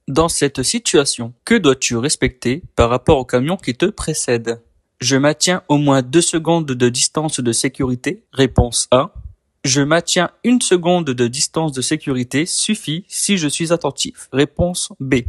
Dans cette situation, que dois-tu respecter par rapport au camion qui te précède? Je maintiens au moins 2 secondes de distance de sécurité. Réponse A. Je maintiens 1 seconde de distance de sécurité suffit si je suis attentif. Réponse B.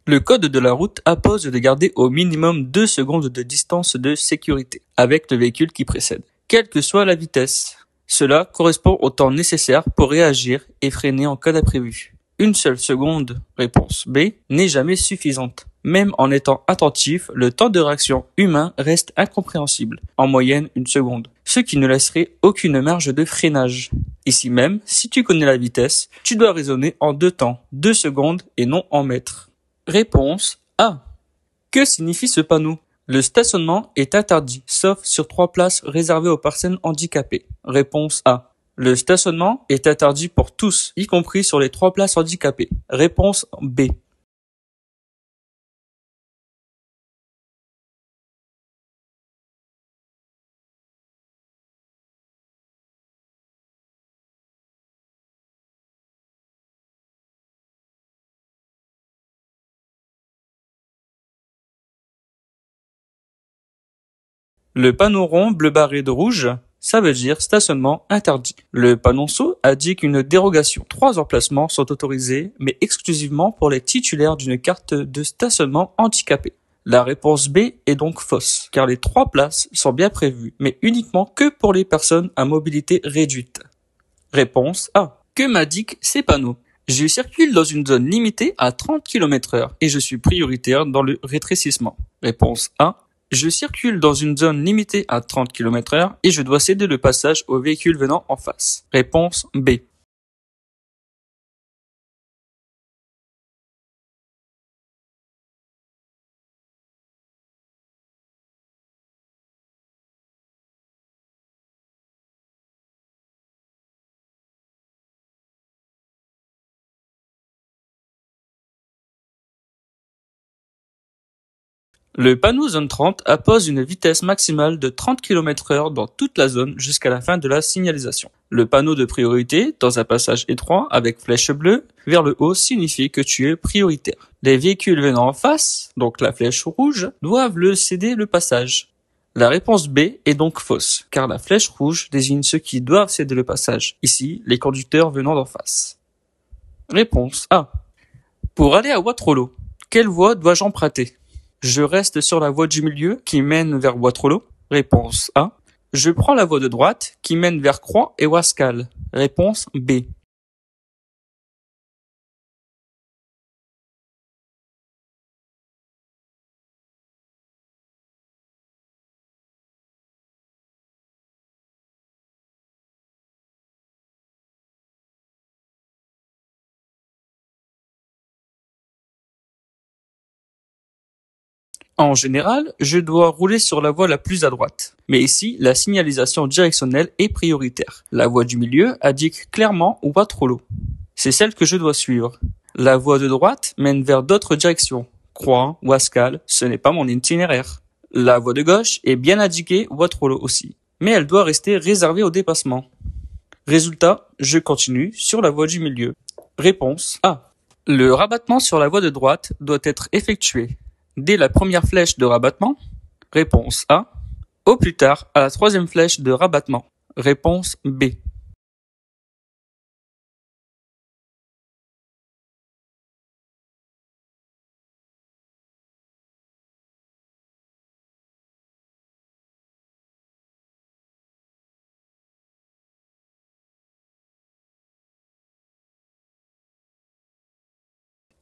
Le code de la route impose de garder au minimum 2 secondes de distance de sécurité avec le véhicule qui précède, quelle que soit la vitesse. Cela correspond au temps nécessaire pour réagir et freiner en cas d'imprévu. 1 seule seconde, réponse B, n'est jamais suffisante. Même en étant attentif, le temps de réaction humain reste incompréhensible, en moyenne 1 seconde, ce qui ne laisserait aucune marge de freinage. Ici même, si tu connais la vitesse, tu dois raisonner en 2 temps, 2 secondes et non en mètres. Réponse A. Que signifie ce panneau? Le stationnement est interdit, sauf sur 3 places réservées aux personnes handicapées. Réponse A. Le stationnement est interdit pour tous, y compris sur les 3 places handicapées. Réponse B. Le panneau rond bleu barré de rouge, ça veut dire stationnement interdit. Le panonceau indique une dérogation. 3 emplacements sont autorisés, mais exclusivement pour les titulaires d'une carte de stationnement handicapé. La réponse B est donc fausse, car les 3 places sont bien prévues, mais uniquement que pour les personnes à mobilité réduite. Réponse A. Que m'indiquent ces panneaux? Je circule dans une zone limitée à 30 km/h et je suis prioritaire dans le rétrécissement. Réponse A. Je circule dans une zone limitée à 30 km/h et je dois céder le passage aux véhicules venant en face. Réponse B. Le panneau zone 30 impose une vitesse maximale de 30 km/h dans toute la zone jusqu'à la fin de la signalisation. Le panneau de priorité, dans un passage étroit avec flèche bleue vers le haut, signifie que tu es prioritaire. Les véhicules venant en face, donc la flèche rouge, doivent le céder le passage. La réponse B est donc fausse, car la flèche rouge désigne ceux qui doivent céder le passage. Ici, les conducteurs venant d'en face. Réponse A. Pour aller à Waterloo, quelle voie dois-je emprunter? Je reste sur la voie du milieu qui mène vers Waterloo. Réponse A. Je prends la voie de droite qui mène vers Croix et Wascal. Réponse B. En général, je dois rouler sur la voie la plus à droite. Mais ici, la signalisation directionnelle est prioritaire. La voie du milieu indique clairement Waterloo. C'est celle que je dois suivre. La voie de droite mène vers d'autres directions. Croix, Wascal, ce n'est pas mon itinéraire. La voie de gauche est bien indiquée Waterloo aussi. Mais elle doit rester réservée au dépassement. Résultat, je continue sur la voie du milieu. Réponse A. Le rabattement sur la voie de droite doit être effectué dès la première flèche de rabattement. Réponse A. Au plus tard à la 3e flèche de rabattement. Réponse B.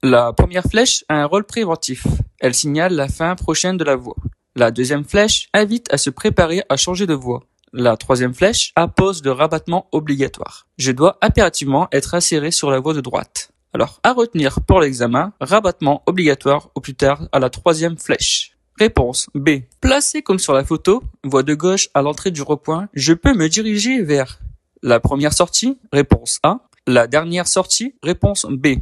La première flèche a un rôle préventif. Elle signale la fin prochaine de la voie. La 2e flèche invite à se préparer à changer de voie. La 3e flèche impose le rabattement obligatoire. Je dois impérativement être inséré sur la voie de droite. Alors, à retenir pour l'examen, rabattement obligatoire au plus tard à la 3e flèche. Réponse B. Placé comme sur la photo, voie de gauche à l'entrée du rond-point, je peux me diriger vers la première sortie, réponse A. La dernière sortie, réponse B.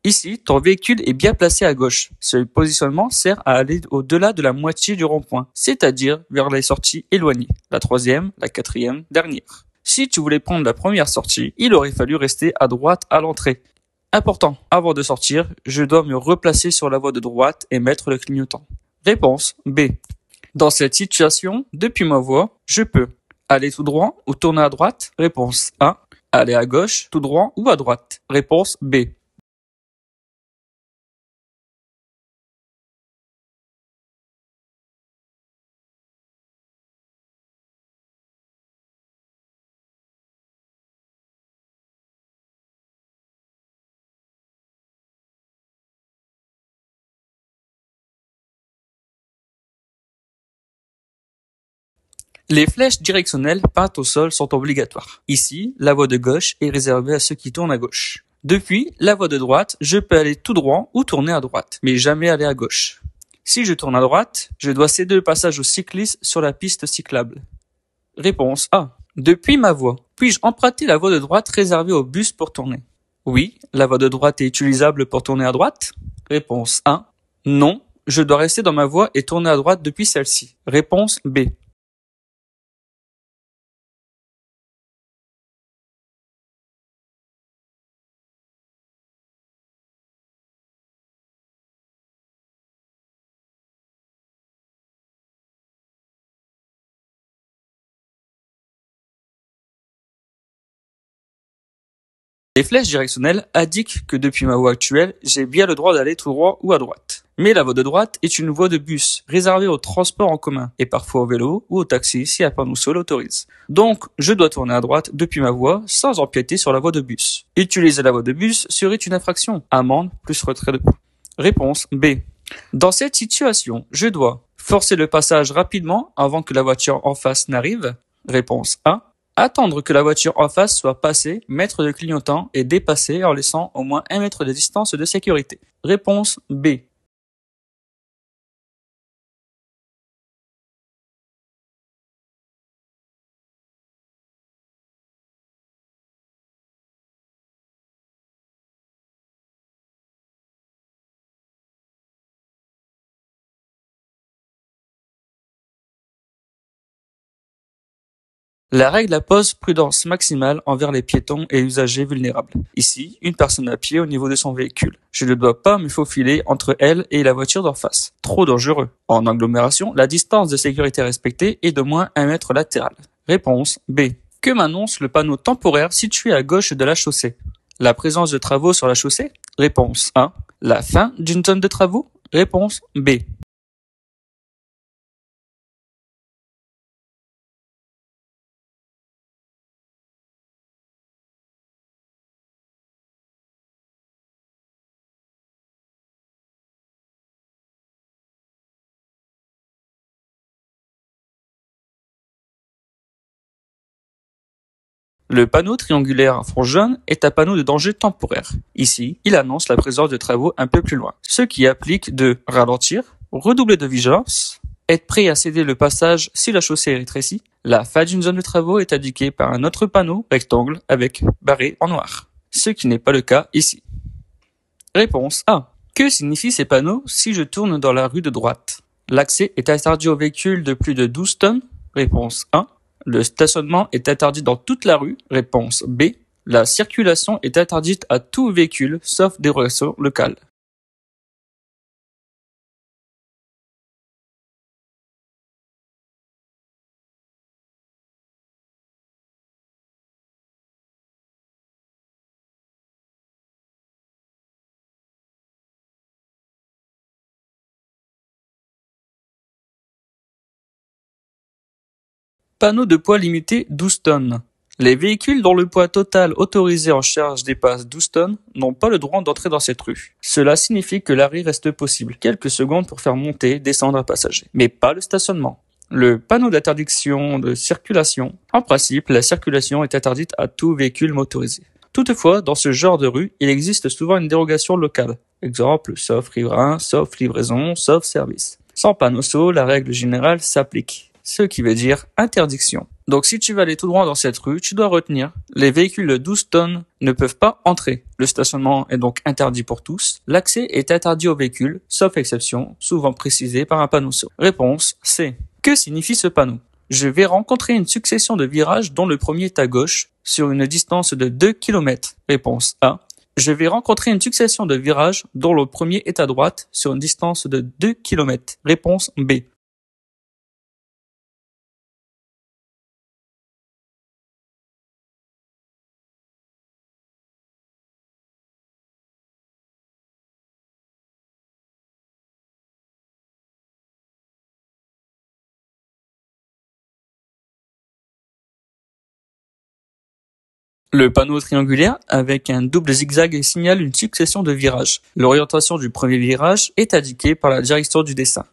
Ici, ton véhicule est bien placé à gauche. Ce positionnement sert à aller au-delà de la moitié du rond-point, c'est-à-dire vers les sorties éloignées, la troisième, la quatrième, dernière. Si tu voulais prendre la première sortie, il aurait fallu rester à droite à l'entrée. Important, avant de sortir, je dois me replacer sur la voie de droite et mettre le clignotant. Réponse B. Dans cette situation, depuis ma voie, je peux aller tout droit ou tourner à droite. Réponse A. Aller à gauche, tout droit ou à droite. Réponse B. Les flèches directionnelles peintes au sol sont obligatoires. Ici, la voie de gauche est réservée à ceux qui tournent à gauche. Depuis la voie de droite, je peux aller tout droit ou tourner à droite, mais jamais aller à gauche. Si je tourne à droite, je dois céder le passage aux cyclistes sur la piste cyclable. Réponse A. Depuis ma voie, puis-je emprunter la voie de droite réservée aux bus pour tourner? Oui, la voie de droite est utilisable pour tourner à droite. Réponse A. Non, je dois rester dans ma voie et tourner à droite depuis celle-ci. Réponse B. Les flèches directionnelles indiquent que depuis ma voie actuelle, j'ai bien le droit d'aller tout droit ou à droite. Mais la voie de droite est une voie de bus réservée au transport en commun et parfois au vélo ou au taxi si un panneau sol l'autorise. Donc, je dois tourner à droite depuis ma voie sans empiéter sur la voie de bus. Utiliser la voie de bus serait une infraction. Amende plus retrait de points. Réponse B. Dans cette situation, je dois forcer le passage rapidement avant que la voiture en face n'arrive. Réponse A. Attendre que la voiture en face soit passée, mettre le clignotant et dépasser en laissant au moins 1 mètre de distance de sécurité. Réponse B. La règle impose prudence maximale envers les piétons et usagers vulnérables. Ici, une personne à pied au niveau de son véhicule. Je ne dois pas me faufiler entre elle et la voiture d'en face. Trop dangereux. En agglomération, la distance de sécurité respectée est d'au moins 1 mètre latéral. Réponse B. Que m'annonce le panneau temporaire situé à gauche de la chaussée? La présence de travaux sur la chaussée? Réponse A. La fin d'une zone de travaux? Réponse B. Le panneau triangulaire à fond jaune est un panneau de danger temporaire. Ici, il annonce la présence de travaux un peu plus loin, ce qui applique de ralentir, redoubler de vigilance, être prêt à céder le passage si la chaussée est rétrécie. La fin d'une zone de travaux est indiquée par un autre panneau rectangle avec barré en noir, ce qui n'est pas le cas ici. Réponse A. Que signifient ces panneaux si je tourne dans la rue de droite? L'accès est interdit aux véhicules de plus de 12 tonnes. Réponse A. Le stationnement est interdit dans toute la rue. Réponse B. La circulation est interdite à tout véhicule sauf dérogation locale. Panneau de poids limité 12 tonnes. Les véhicules dont le poids total autorisé en charge dépasse 12 tonnes n'ont pas le droit d'entrer dans cette rue. Cela signifie que l'arrêt reste possible, quelques secondes pour faire monter, descendre un passager, mais pas le stationnement. Le panneau d'interdiction de circulation. En principe, la circulation est interdite à tout véhicule motorisé. Toutefois, dans ce genre de rue, il existe souvent une dérogation locale. Exemple, sauf riverain, sauf livraison, sauf service. Sans panneau, la règle générale s'applique. Ce qui veut dire interdiction. Donc si tu veux aller tout droit dans cette rue, tu dois retenir, les véhicules de 12 tonnes ne peuvent pas entrer. Le stationnement est donc interdit pour tous. L'accès est interdit aux véhicules, sauf exception, souvent précisée par un panneau. Réponse C. Que signifie ce panneau? Je vais rencontrer une succession de virages dont le premier est à gauche, sur une distance de 2 km. Réponse A. Je vais rencontrer une succession de virages dont le premier est à droite, sur une distance de 2 km. Réponse B. Le panneau triangulaire, avec un double zigzag, signale une succession de virages. L'orientation du premier virage est indiquée par la direction du dessin.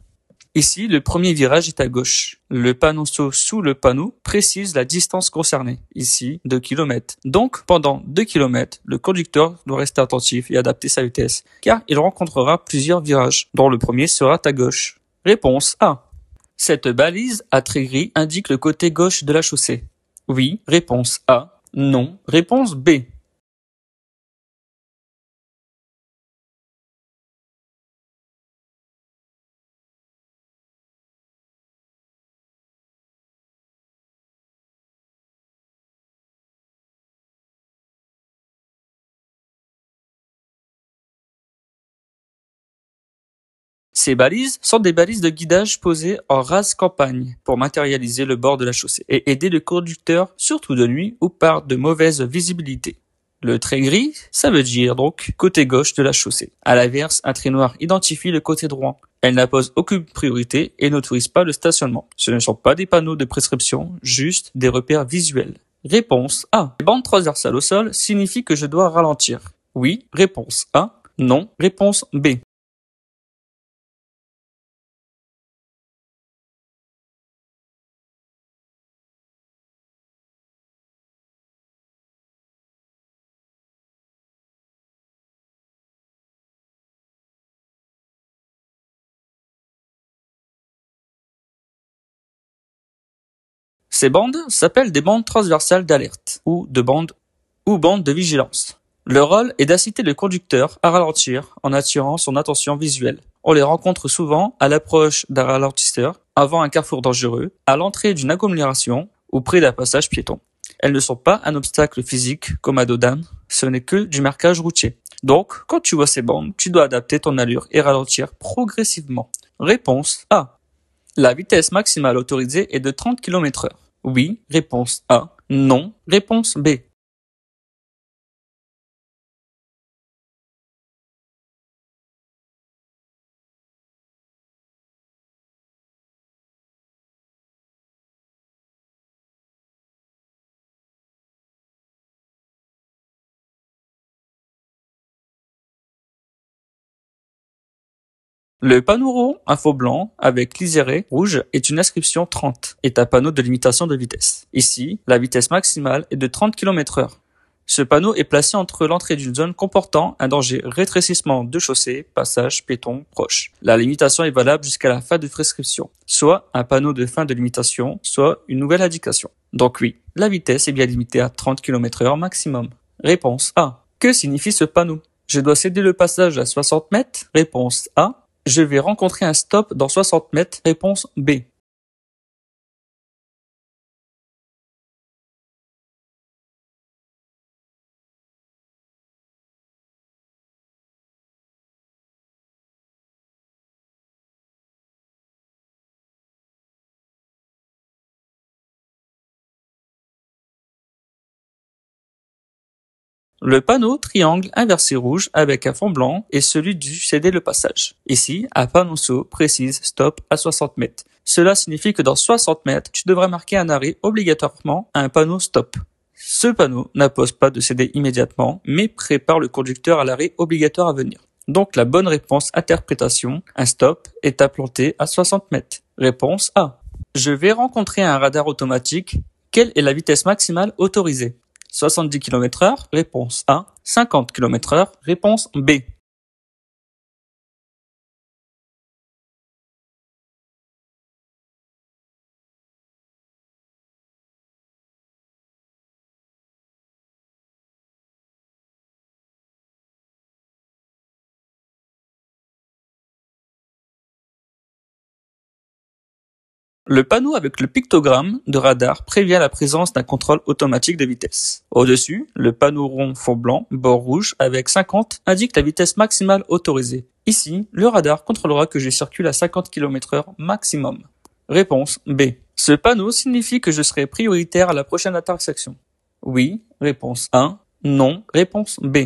Ici, le premier virage est à gauche. Le panneau sous le panneau précise la distance concernée. Ici, 2 km. Donc, pendant 2 km, le conducteur doit rester attentif et adapter sa vitesse, car il rencontrera plusieurs virages, dont le premier sera à gauche. Réponse A. Cette balise à trait gris indique le côté gauche de la chaussée. Oui. Réponse A. Non. Réponse B. Ces balises sont des balises de guidage posées en rase campagne pour matérialiser le bord de la chaussée et aider le conducteur, surtout de nuit ou par de mauvaise visibilité. Le trait gris, ça veut dire donc côté gauche de la chaussée. À l'inverse, un trait noir identifie le côté droit. Elle n'impose aucune priorité et n'autorise pas le stationnement. Ce ne sont pas des panneaux de prescription, juste des repères visuels. Réponse A. Les bandes transversales au sol signifient que je dois ralentir. Oui. Réponse A. Non. Réponse B. Ces bandes s'appellent des bandes transversales d'alerte ou bandes de vigilance. Leur rôle est d'inciter le conducteur à ralentir en attirant son attention visuelle. On les rencontre souvent à l'approche d'un ralentisseur, avant un carrefour dangereux, à l'entrée d'une agglomération ou près d'un passage piéton. Elles ne sont pas un obstacle physique comme à dos d'âne, ce n'est que du marquage routier. Donc, quand tu vois ces bandes, tu dois adapter ton allure et ralentir progressivement. Réponse A. La vitesse maximale autorisée est de 30 km/h. Oui. Réponse A. Non. Réponse B. Le panneau rond, un faux blanc, avec liseré rouge, est une inscription 30, est un panneau de limitation de vitesse. Ici, la vitesse maximale est de 30 km/h. Ce panneau est placé entre l'entrée d'une zone comportant un danger rétrécissement de chaussée, passage piéton proche. La limitation est valable jusqu'à la fin de prescription, soit un panneau de fin de limitation, soit une nouvelle indication. Donc oui, la vitesse est bien limitée à 30 km/h maximum. Réponse A. Que signifie ce panneau? Je dois céder le passage à 60 mètres? Réponse A. Je vais rencontrer un stop dans 60 mètres. Réponse B. Le panneau triangle inversé rouge avec un fond blanc est celui du céder le passage. Ici, un panneau précise stop à 60 mètres. Cela signifie que dans 60 mètres, tu devras marquer un arrêt obligatoirement à un panneau stop. Ce panneau n'impose pas de céder immédiatement, mais prépare le conducteur à l'arrêt obligatoire à venir. Donc la bonne réponse interprétation, un stop, est implanté à 60 mètres. Réponse A. Je vais rencontrer un radar automatique. Quelle est la vitesse maximale autorisée? 70 km/h, réponse A. 50 km/h, réponse B. Le panneau avec le pictogramme de radar prévient la présence d'un contrôle automatique de vitesse. Au-dessus, le panneau rond fond blanc, bord rouge avec 50 indique la vitesse maximale autorisée. Ici, le radar contrôlera que je circule à 50 km/h maximum. Réponse B. Ce panneau signifie que je serai prioritaire à la prochaine intersection. Oui, réponse 1. Non, réponse B.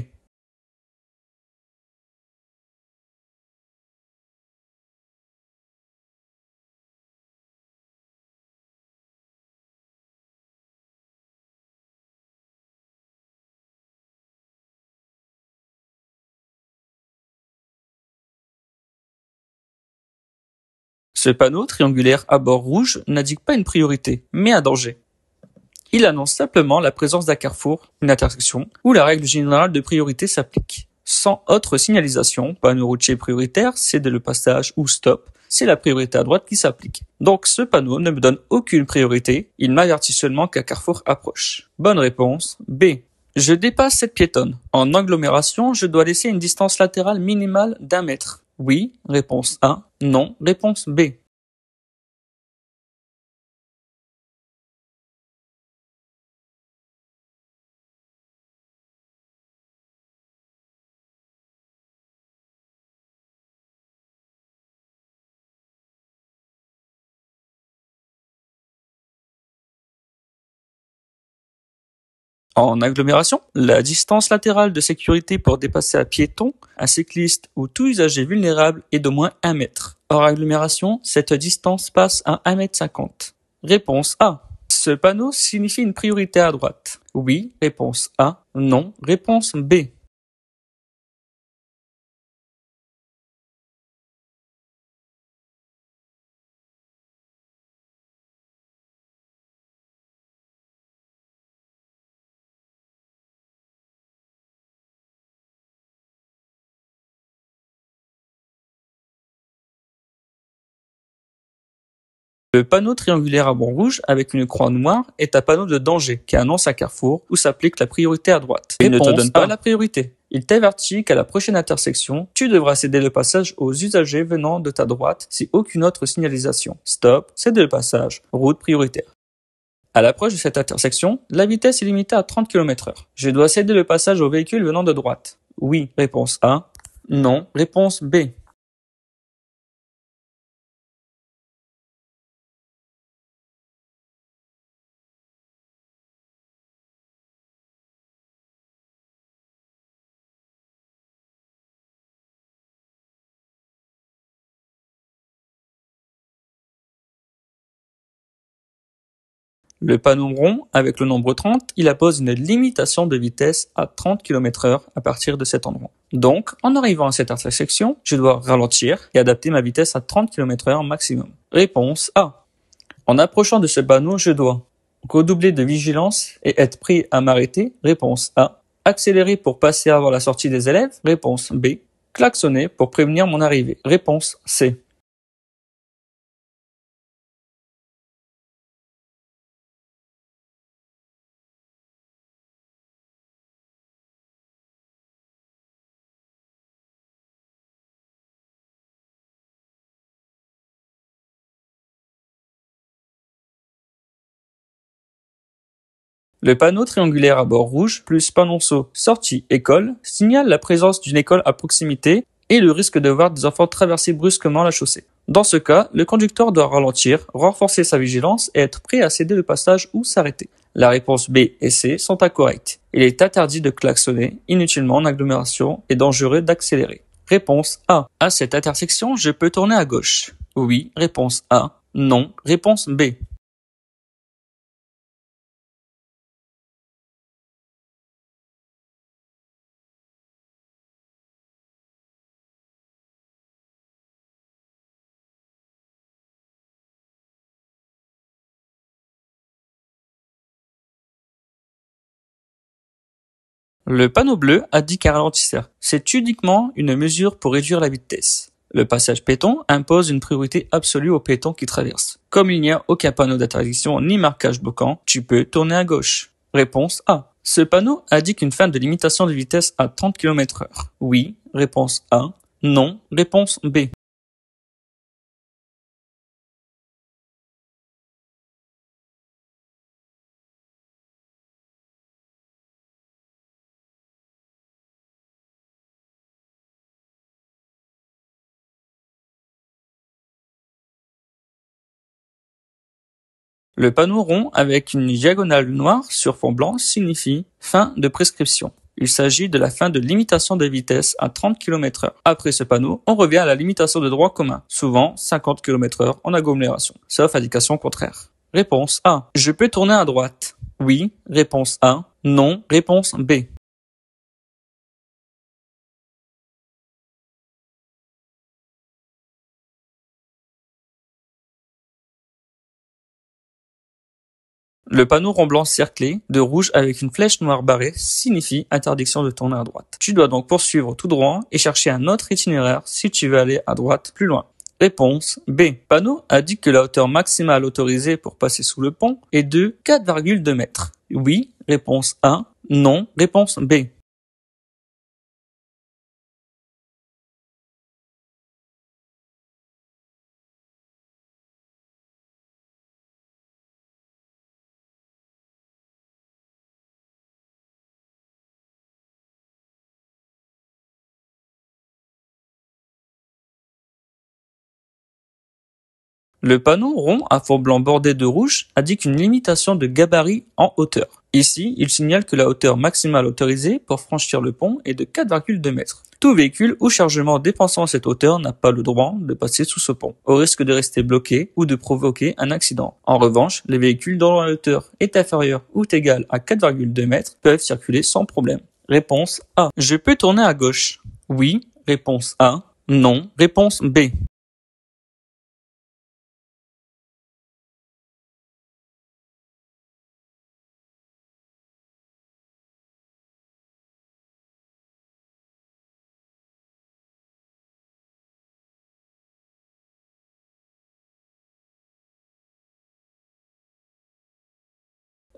Ce panneau triangulaire à bord rouge n'indique pas une priorité, mais un danger. Il annonce simplement la présence d'un carrefour, une intersection, où la règle générale de priorité s'applique. Sans autre signalisation, panneau routier prioritaire, céder le passage ou stop, c'est la priorité à droite qui s'applique. Donc ce panneau ne me donne aucune priorité, il m'avertit seulement qu'un carrefour approche. Bonne réponse, B. Je dépasse cette piétonne. En agglomération, je dois laisser une distance latérale minimale d'1 mètre. Oui, réponse A. Non, réponse B. En agglomération, la distance latérale de sécurité pour dépasser un piéton, un cycliste ou tout usager vulnérable est d'au moins 1 mètre. Hors agglomération, cette distance passe à 1,50 m. Réponse A. Ce panneau signifie une priorité à droite. Oui, réponse A. Non, réponse B. Le panneau triangulaire à bord rouge avec une croix noire est un panneau de danger qui annonce un carrefour où s'applique la priorité à droite. Il ne te donne pas la priorité. Il t'avertit qu'à la prochaine intersection, tu devras céder le passage aux usagers venant de ta droite si aucune autre signalisation. Stop, céder le passage, route prioritaire. À l'approche de cette intersection, la vitesse est limitée à 30 km/h. Je dois céder le passage aux véhicules venant de droite. Oui, réponse A. Non, réponse B. Le panneau rond, avec le nombre 30, il impose une limitation de vitesse à 30 km/h à partir de cet endroit. Donc, en arrivant à cette intersection, je dois ralentir et adapter ma vitesse à 30 km/h maximum. Réponse A. En approchant de ce panneau, je dois redoubler de vigilance et être prêt à m'arrêter. Réponse A. Accélérer pour passer avant la sortie des élèves. Réponse B. Klaxonner pour prévenir mon arrivée. Réponse C. Le panneau triangulaire à bord rouge plus panonceau sortie école signale la présence d'une école à proximité et le risque de voir des enfants traverser brusquement la chaussée. Dans ce cas, le conducteur doit ralentir, renforcer sa vigilance et être prêt à céder le passage ou s'arrêter. La réponse B et C sont incorrectes. Il est interdit de klaxonner inutilement en agglomération et dangereux d'accélérer. Réponse A. À cette intersection, je peux tourner à gauche. Oui, réponse A. Non, réponse B. Le panneau bleu indique un ralentisseur. C'est uniquement une mesure pour réduire la vitesse. Le passage piéton impose une priorité absolue aux piétons qui traversent. Comme il n'y a aucun panneau d'interdiction ni marquage bloquant, tu peux tourner à gauche. Réponse A. Ce panneau indique une fin de limitation de vitesse à 30 km/h. Oui. Réponse A. Non. Réponse B. Le panneau rond avec une diagonale noire sur fond blanc signifie fin de prescription. Il s'agit de la fin de limitation de vitesse à 30 km/h. Après ce panneau, on revient à la limitation de droit commun, souvent 50 km/h en agglomération, sauf indication contraire. Réponse A. Je peux tourner à droite. Oui. Réponse A. Non. Réponse B. Le panneau rond blanc cerclé de rouge avec une flèche noire barrée signifie interdiction de tourner à droite. Tu dois donc poursuivre tout droit et chercher un autre itinéraire si tu veux aller à droite plus loin. Réponse B. Panneau indique que la hauteur maximale autorisée pour passer sous le pont est de 4,2 mètres. Oui. Réponse A. Non. Réponse B. Le panneau rond à fond blanc bordé de rouge indique une limitation de gabarit en hauteur. Ici, il signale que la hauteur maximale autorisée pour franchir le pont est de 4,2 mètres. Tout véhicule ou chargement dépassant cette hauteur n'a pas le droit de passer sous ce pont, au risque de rester bloqué ou de provoquer un accident. En revanche, les véhicules dont la hauteur est inférieure ou égale à 4,2 mètres peuvent circuler sans problème. Réponse A. Je peux tourner à gauche. Oui. Réponse A. Non. Réponse B.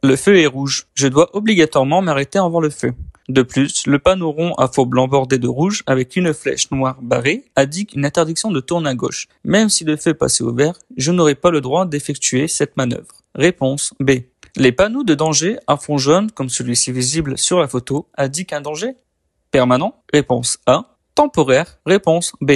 Le feu est rouge. Je dois obligatoirement m'arrêter avant le feu. De plus, le panneau rond à faux blanc bordé de rouge avec une flèche noire barrée indique une interdiction de tourner à gauche. Même si le feu passait au vert, je n'aurai pas le droit d'effectuer cette manœuvre. Réponse B. Les panneaux de danger à fond jaune, comme celui-ci visible sur la photo, indiquent un danger permanent. Réponse A. Temporaire. Réponse B.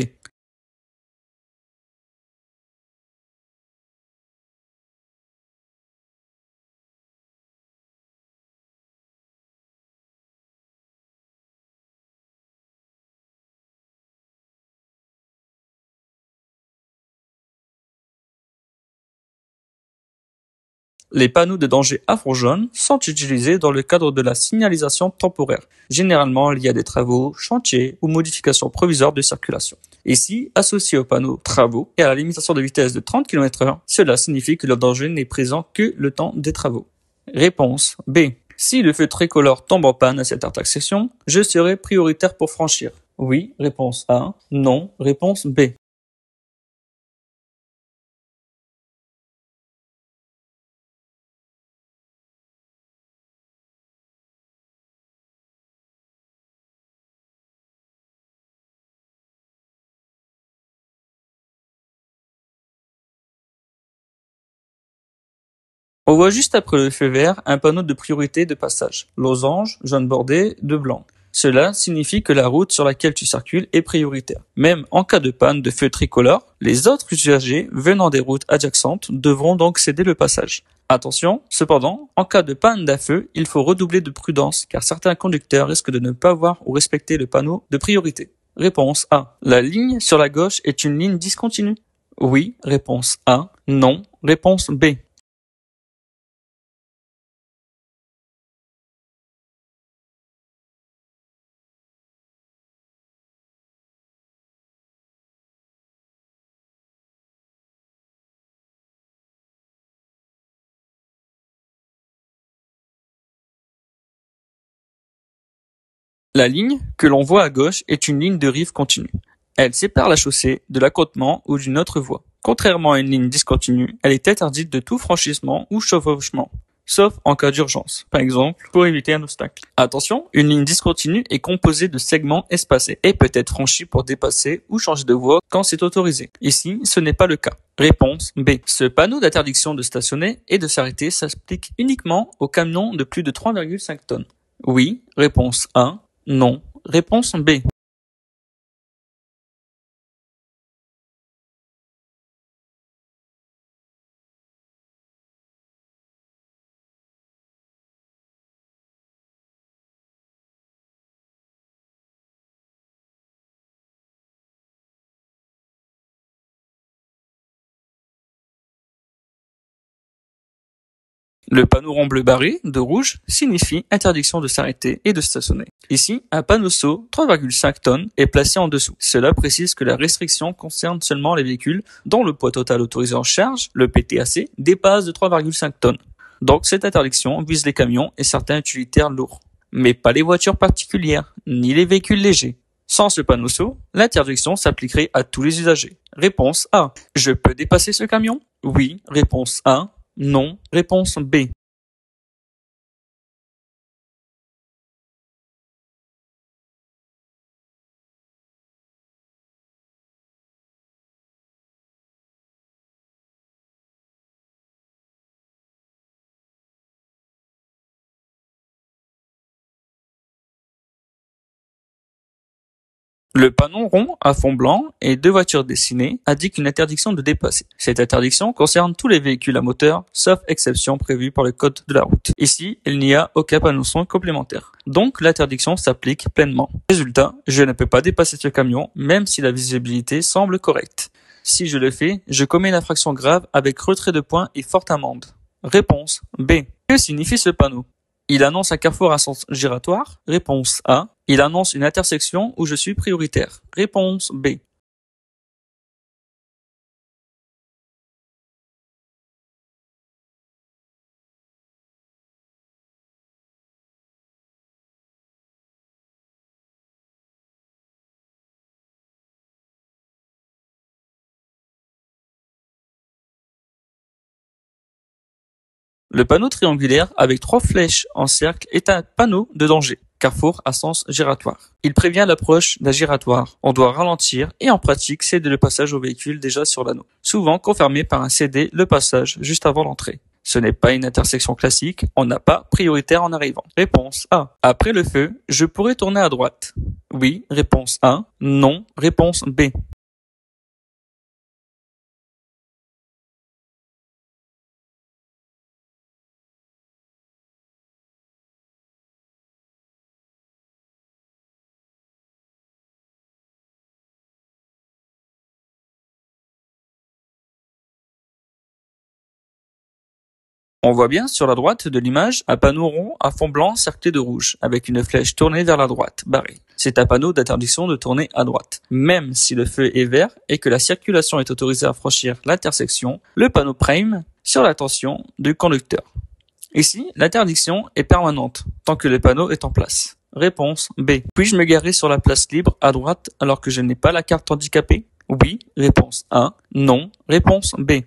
Les panneaux de danger à fond jaune sont utilisés dans le cadre de la signalisation temporaire, généralement liée à des travaux, chantiers ou modifications provisoires de circulation. Ici, associés aux panneaux travaux et à la limitation de vitesse de 30 km/h, cela signifie que le danger n'est présent que le temps des travaux. Réponse B. Si le feu tricolore tombe en panne à cette intersection, je serai prioritaire pour franchir. Oui. Réponse A. Non. Réponse B. On voit juste après le feu vert un panneau de priorité de passage, losange, jaune bordé de blanc. Cela signifie que la route sur laquelle tu circules est prioritaire. Même en cas de panne de feu tricolore, les autres usagers venant des routes adjacentes devront donc céder le passage. Attention, cependant, en cas de panne d'un feu, il faut redoubler de prudence car certains conducteurs risquent de ne pas voir ou respecter le panneau de priorité. Réponse A. La ligne sur la gauche est une ligne discontinue. Oui. Réponse A. Non. Réponse B. La ligne que l'on voit à gauche est une ligne de rive continue. Elle sépare la chaussée de l'accotement ou d'une autre voie. Contrairement à une ligne discontinue, elle est interdite de tout franchissement ou chevauchement, sauf en cas d'urgence, par exemple pour éviter un obstacle. Attention, une ligne discontinue est composée de segments espacés et peut être franchie pour dépasser ou changer de voie quand c'est autorisé. Ici, ce n'est pas le cas. Réponse B. Ce panneau d'interdiction de stationner et de s'arrêter s'applique uniquement aux camions de plus de 3,5 tonnes. Oui, réponse A. Non, réponse B. Le panneau rond bleu barré de rouge signifie interdiction de s'arrêter et de stationner. Ici, un panneau SO 3,5 tonnes est placé en dessous. Cela précise que la restriction concerne seulement les véhicules dont le poids total autorisé en charge, le PTAC, dépasse de 3,5 tonnes. Donc cette interdiction vise les camions et certains utilitaires lourds, mais pas les voitures particulières, ni les véhicules légers. Sans ce panneau SO, l'interdiction s'appliquerait à tous les usagers. Réponse A. Je peux dépasser ce camion? Oui. Réponse A. Non. Réponse B. Le panneau rond à fond blanc et deux voitures dessinées indique une interdiction de dépasser. Cette interdiction concerne tous les véhicules à moteur, sauf exception prévue par le code de la route. Ici, il n'y a aucun panneau son complémentaire. Donc, l'interdiction s'applique pleinement. Résultat, je ne peux pas dépasser ce camion, même si la visibilité semble correcte. Si je le fais, je commets une infraction grave avec retrait de points et forte amende. Réponse B. Que signifie ce panneau? Il annonce un carrefour à sens giratoire. Réponse A. Il annonce une intersection où je suis prioritaire. Réponse B. Le panneau triangulaire avec trois flèches en cercle est un panneau de danger. Carrefour à sens giratoire. Il prévient l'approche d'un giratoire. On doit ralentir et en pratique céder le passage aux véhicules déjà sur l'anneau. Souvent confirmé par un céder le passage juste avant l'entrée. Ce n'est pas une intersection classique, on n'a pas prioritaire en arrivant. Réponse A. Après le feu, je pourrais tourner à droite. Oui, réponse A. Non, réponse B. On voit bien sur la droite de l'image un panneau rond à fond blanc cerclé de rouge, avec une flèche tournée vers la droite, barrée. C'est un panneau d'interdiction de tourner à droite. Même si le feu est vert et que la circulation est autorisée à franchir l'intersection, le panneau prime sur l'attention du conducteur. Ici, l'interdiction est permanente, tant que le panneau est en place. Réponse B. Puis-je me garer sur la place libre à droite alors que je n'ai pas la carte handicapée? Oui. Réponse A. Non. Réponse B.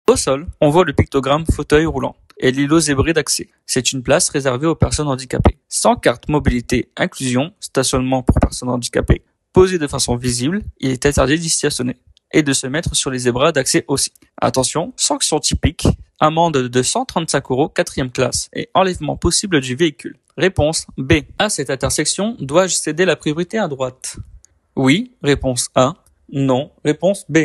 Au sol, on voit le pictogramme fauteuil roulant et l'îlot zébré d'accès. C'est une place réservée aux personnes handicapées. Sans carte mobilité inclusion, stationnement pour personnes handicapées, posée de façon visible, il est interdit d'y stationner et de se mettre sur les zébras d'accès aussi. Attention, sanction typique, amende de 135 €, quatrième classe et enlèvement possible du véhicule. Réponse B. À cette intersection, dois-je céder la priorité à droite? Oui, réponse A. Non, réponse B.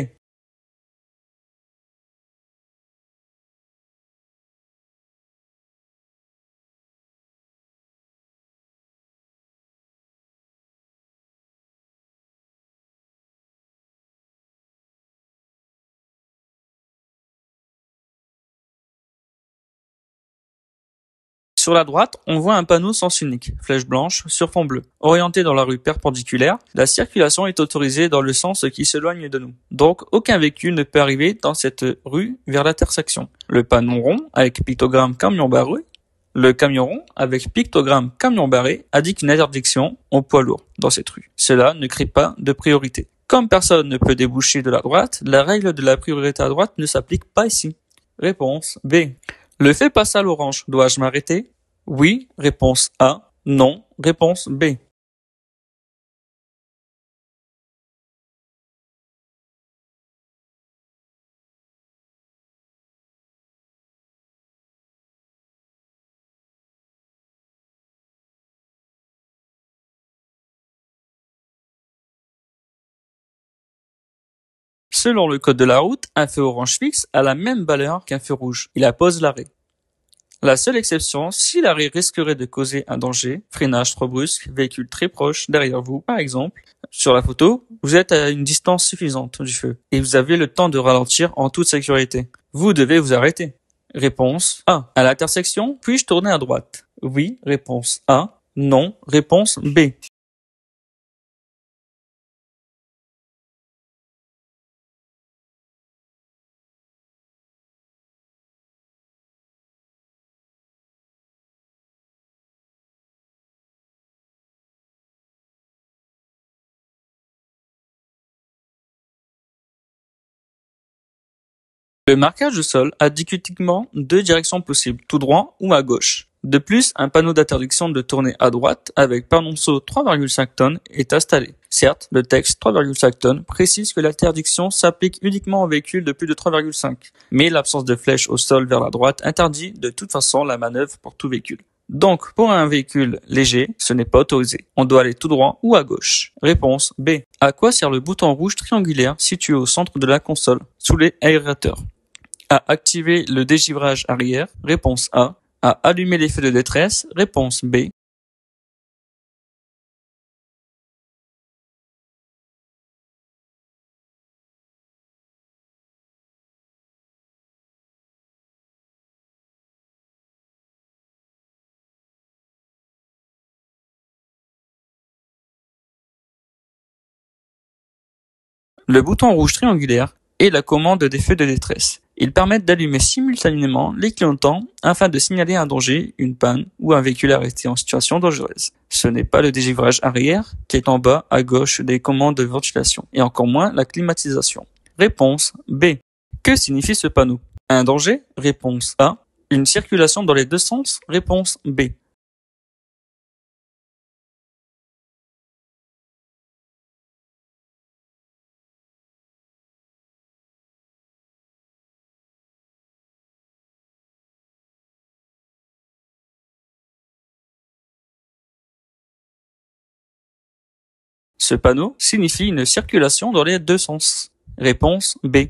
Sur la droite, on voit un panneau sens unique, flèche blanche sur fond bleu. Orienté dans la rue perpendiculaire, la circulation est autorisée dans le sens qui s'éloigne de nous. Donc, aucun véhicule ne peut arriver dans cette rue vers l'intersection. Le panneau rond avec pictogramme camion barré, le camion rond avec pictogramme camion barré indique une interdiction aux poids lourds dans cette rue. Cela ne crée pas de priorité. Comme personne ne peut déboucher de la droite, la règle de la priorité à droite ne s'applique pas ici. Réponse B. Le feu passe à l'orange. Dois-je m'arrêter? Oui. Réponse A. Non. Réponse B. Selon le code de la route, un feu orange fixe a la même valeur qu'un feu rouge. Il appose l'arrêt. La seule exception, si l'arrêt risquerait de causer un danger, freinage trop brusque, véhicule très proche derrière vous, par exemple. Sur la photo, vous êtes à une distance suffisante du feu et vous avez le temps de ralentir en toute sécurité. Vous devez vous arrêter. Réponse A. À l'intersection, puis-je tourner à droite? Oui. Réponse A. Non. Réponse B. Le marquage au sol indique uniquement deux directions possibles, tout droit ou à gauche. De plus, un panneau d'interdiction de tourner à droite avec panonceau 3,5 tonnes est installé. Certes, le texte 3,5 tonnes précise que l'interdiction s'applique uniquement aux véhicules de plus de 3,5, mais l'absence de flèche au sol vers la droite interdit de toute façon la manœuvre pour tout véhicule. Donc, pour un véhicule léger, ce n'est pas autorisé. On doit aller tout droit ou à gauche. Réponse B. À quoi sert le bouton rouge triangulaire situé au centre de la console, sous les aérateurs? À activer le dégivrage arrière. Réponse A. À allumer les feux de détresse. Réponse B. Le bouton rouge triangulaire est la commande des feux de détresse. Ils permettent d'allumer simultanément les clignotants afin de signaler un danger, une panne ou un véhicule arrêté en situation dangereuse. Ce n'est pas le dégivrage arrière qui est en bas à gauche des commandes de ventilation et encore moins la climatisation. Réponse B. Que signifie ce panneau? Un danger? Réponse A. Une circulation dans les deux sens? Réponse B. Ce panneau signifie une circulation dans les deux sens. Réponse B.